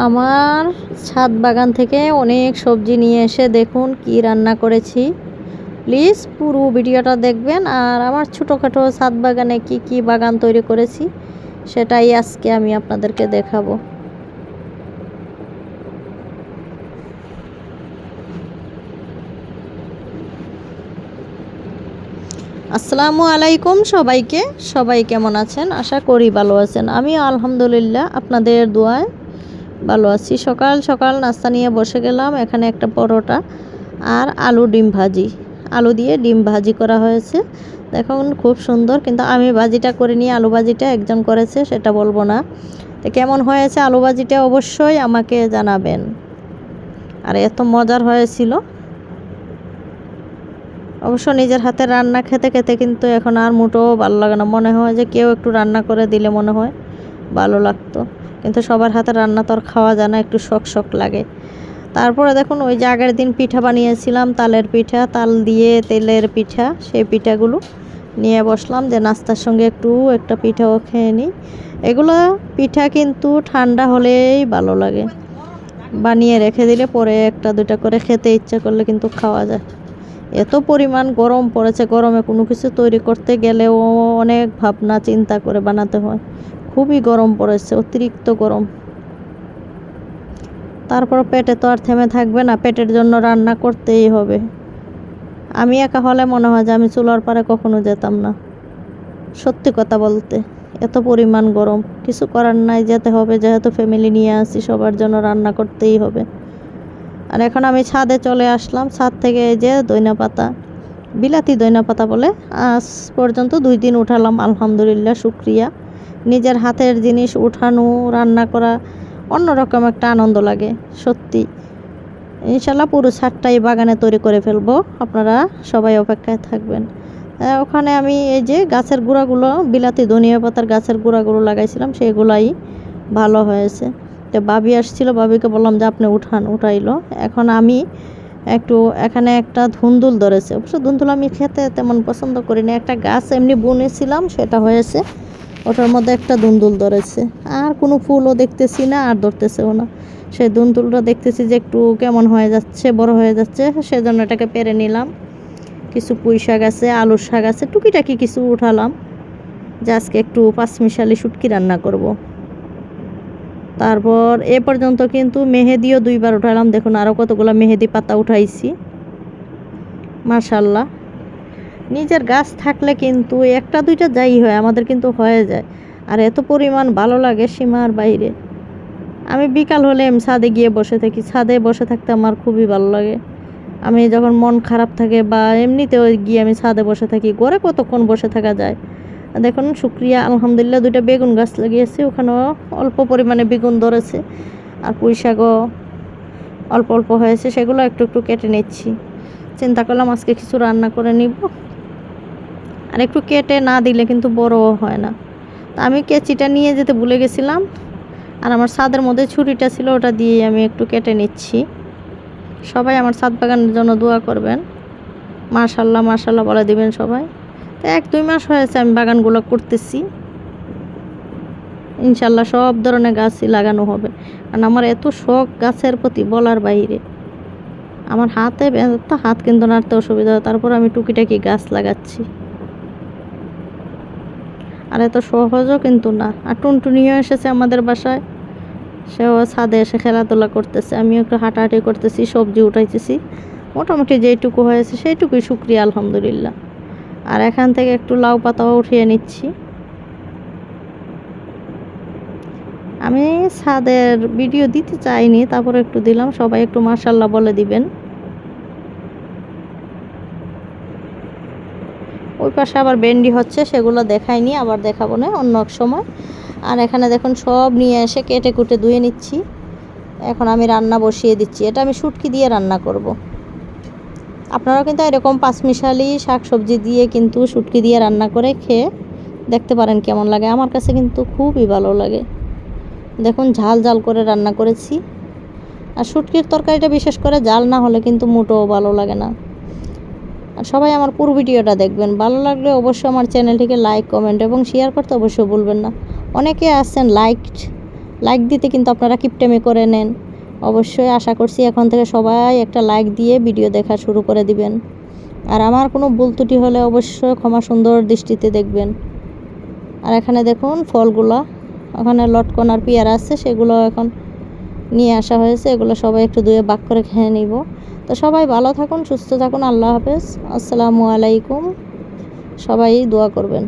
আমার ছাদ বাগান থেকে অনেক সবজি নিয়ে এসে দেখুন কি রান্না করেছি। প্লিজ পুরো ভিডিওটা দেখবেন। আর আমার ছোটোখাটো ছাদ বাগানে কি কি বাগান তৈরি করেছি সেটাই আজকে আমি আপনাদেরকে দেখাবো। আসসালামু আলাইকুম সবাইকে। সবাই কেমন আছেন? আশা করি ভালো আছেন। আমি আলহামদুলিল্লাহ আপনাদের দোয়ায় ভালো আছি। সকাল সকাল নাস্তা নিয়ে বসে গেলাম। এখানে একটা পরোটা আর আলু ডিম ভাজি, আলু দিয়ে ডিম ভাজি করা হয়েছে। দেখুন খুব সুন্দর, কিন্তু আমি ভাজিটা করে নিয়ে আলু ভাজিটা একজন করেছে, সেটা বলবো না। তো কেমন হয়েছে আলু ভাজিটা অবশ্যই আমাকে জানাবেন। আর এত মজার হয়েছিল। অবশ্য নিজের হাতে রান্না খেতে খেতে কিন্তু এখন আর মোটেও ভালো লাগে না। মনে হয় যে কেউ একটু রান্না করে দিলে মনে হয় ভালো লাগতো, কিন্তু সবার হাতে রান্না তো আর খাওয়া যায় না, একটু শখ শখ লাগে। তারপরে দেখুন ওই যে আগের দিন পিঠা বানিয়েছিলাম, তালের পিঠা, তাল দিয়ে তেলের পিঠা, সেই পিঠাগুলো নিয়ে বসলাম যে নাস্তার সঙ্গে একটা পিঠাও খেয়ে নিই। এগুলো পিঠা কিন্তু ঠান্ডা হলেই ভালো লাগে, বানিয়ে রেখে দিলে পরে একটা দুটা করে খেতে ইচ্ছা করলে কিন্তু খাওয়া যায়। এত পরিমাণ গরম পড়েছে, গরমে কোনো কিছু তৈরি করতে গেলেও অনেক ভাবনা চিন্তা করে বানাতে হয়। খুবই গরম পড়েছে, অতিরিক্ত গরম। তারপর পেটে তো আর থেমে থাকবে না, পেটের জন্য রান্না করতেই হবে। আমি একা হলে মনে হয় যে আমি চুলার পারে কখনো যেতাম না, সত্যি কথা বলতে। এত পরিমাণ গরম, কিছু করার নাই, যেতে হবে, যেহেতু ফ্যামিলি নিয়ে আসি, সবার জন্য রান্না করতেই হবে। আর এখন আমি ছাদে চলে আসলাম। ছাদ থেকে এই যে দইনা পাতা, বিলাতি দইনা পাতা বলে, আজ পর্যন্ত 2 দিন উঠালাম, আলহামদুলিল্লাহ, শুক্রিয়া। নিজের হাতের জিনিস উঠানো, রান্না করা অন্যরকম একটা আনন্দ লাগে সত্যি। ইনশাল্লাহ পুরো ছাদটাই বাগানে তৈরি করে ফেলবো, আপনারা সবাই অপেক্ষায় থাকবেন। ওখানে আমি এই যে গাছের গুঁড়াগুলো, বিলাতি ধনিয়া পাতার গাছের গুঁড়াগুলো লাগাইছিলাম, সেগুলাই ভালো হয়েছে। তো বাবি আসছিল, বাবিকে বললাম যে আপনি উঠাইলো। এখন আমি এখানে একটা ধুন্দুল ধরেছে। অবশ্য ধুন্দুল আমি খেতে তেমন পছন্দ করি না, একটা গাছ এমনি বুনেছিলাম, সেটা হয়েছে, ওটার মধ্যে একটা ধুন্দুল ধরেছে। আর কোনো ফুলও দেখতেছি না, আর ধরতেছেও না। সেই ধুন্দুলটা দেখতেছি যে একটু কেমন হয়ে যাচ্ছে, বড় হয়ে যাচ্ছে, সেজন্য এটাকে পেরে নিলাম। কিছু পুঁই শাক আছে, আলুর শাক আছে, টুকিটাকি কিছু উঠালাম, যে আজকে একটু পাঁচমিশালি শুটকি রান্না করব। তারপর এ পর্যন্ত কিন্তু মেহেদিও 2বার উঠালাম। দেখুন আরও কতগুলো মেহেদি পাতা উঠাইছি, মাশাল্লাহ। নিজের গাছ থাকলে কিন্তু একটা দুইটা যাই হয়, আমাদের কিন্তু হয়ে যায়। আর এত পরিমাণ ভালো লাগে সীমার বাইরে। আমি বিকাল হলে ছাদে গিয়ে বসে থাকি। ছাদে বসে থাকতে আমার খুবই ভালো লাগে। আমি যখন মন খারাপ থাকে বা এমনিতেও গিয়ে আমি ছাদে বসে থাকি। ঘরে কতক্ষণ বসে থাকা যায়। দেখুন শুক্রিয়া, আলহামদুলিল্লাহ, 2টা বেগুন গাছ লাগিয়েছি, ওখানেও অল্প পরিমাণে বেগুন ধরেছে। আর পুঁই শাকও অল্প অল্প হয়েছে, সেগুলো একটু একটু কেটে নিচ্ছি। চিন্তা করলাম আজকে কিছু রান্না করে নিব। আর একটু কেটে না দিলে কিন্তু বড়ও হয় না। তা আমি কেচিটা নিয়ে যেতে ভুলে গেছিলাম, আর আমার ছাদের মধ্যে ছুরিটা ছিল, ওটা দিয়ে আমি একটু কেটে নিচ্ছি। সবাই আমার ছাদ বাগানের জন্য দোয়া করবেন, মাশাল্লাহ মাশাল্লাহ বলে দিবেন সবাই। তো 1-2 মাস হয়েছে আমি বাগানগুলো করতেছি। ইনশাল্লাহ সব ধরনের গাছই লাগানো হবে, কারণ আমার এত শখ গাছের প্রতি বলার বাইরে। আমার হাত কিন্তু নাড়তে অসুবিধা হয়, তারপর আমি টুকিটাকি গাছ লাগাচ্ছি। আর এত সহজও কিন্তু না। আর টুনটুনিও এসেছে আমাদের বাসায়, সেও ছাদে এসে খেলাধুলা করতেছে, আমিও একটু হাঁটাহাঁটি করতেছি, সবজি উঠাইতেছি। মোটামুটি যেইটুকু হয়েছে সেইটুকুই শুকরিয়া, আলহামদুলিল্লাহ। আর এখান থেকে একটু লাউ পাতাও উঠিয়ে নিচ্ছি। আমি ছাদের ভিডিও দিতে চাইনি, তারপরে একটু দিলাম। সবাই একটু মাশাল্লাহ বলে দিবেন। ওই পাশে আবার ভেন্ডি হচ্ছে, সেগুলো দেখাইনি, আবার দেখাবো না অন্য এক সময়। আর এখানে দেখুন সব নিয়ে এসে কেটে কুটে ধুয়ে নিচ্ছি। এখন আমি রান্না বসিয়ে দিচ্ছি। এটা আমি শুটকি দিয়ে রান্না করব। আপনারাও কিন্তু এরকম পাঁচমিশালি শাক সবজি দিয়ে কিন্তু শুটকি দিয়ে রান্না করে খেয়ে দেখতে পারেন কেমন লাগে। আমার কাছে কিন্তু খুবই ভালো লাগে। দেখুন ঝাল ঝাল করে রান্না করেছি। আর শুটকির তরকারিটা বিশেষ করে জাল না হলে কিন্তু মোটেও ভালো লাগে না। আর সবাই আমার পুরো ভিডিওটা দেখবেন। ভালো লাগলে অবশ্যই আমার চ্যানেলটিকে লাইক, কমেন্ট এবং শেয়ার করতে অবশ্যই ভুলবেন না। অনেকে আছেন লাইক লাইক দিতে কিন্তু আপনারা কিপটেমি করে নেন। অবশ্যই আশা করছি এখন থেকে সবাই একটা লাইক দিয়ে ভিডিও দেখা শুরু করে দিবেন। আর আমার কোনো ভুল ত্রুটি হলে অবশ্যই ক্ষমা সুন্দর দৃষ্টিতে দেখবেন। আর এখানে দেখুন ফলগুলা, ওখানে লটকন আর পেয়ারা আছে, সেগুলো এখন নিয়ে আসা হয়েছে। এগুলো সবাই একটু ধুয়ে ভাগ করে খেয়ে নিব। তো সবাই ভালো থাকুন, সুস্থ থাকুন। আল্লাহ হাফেজ, আসসালামু আলাইকুম। সবাই দোয়া করবেন।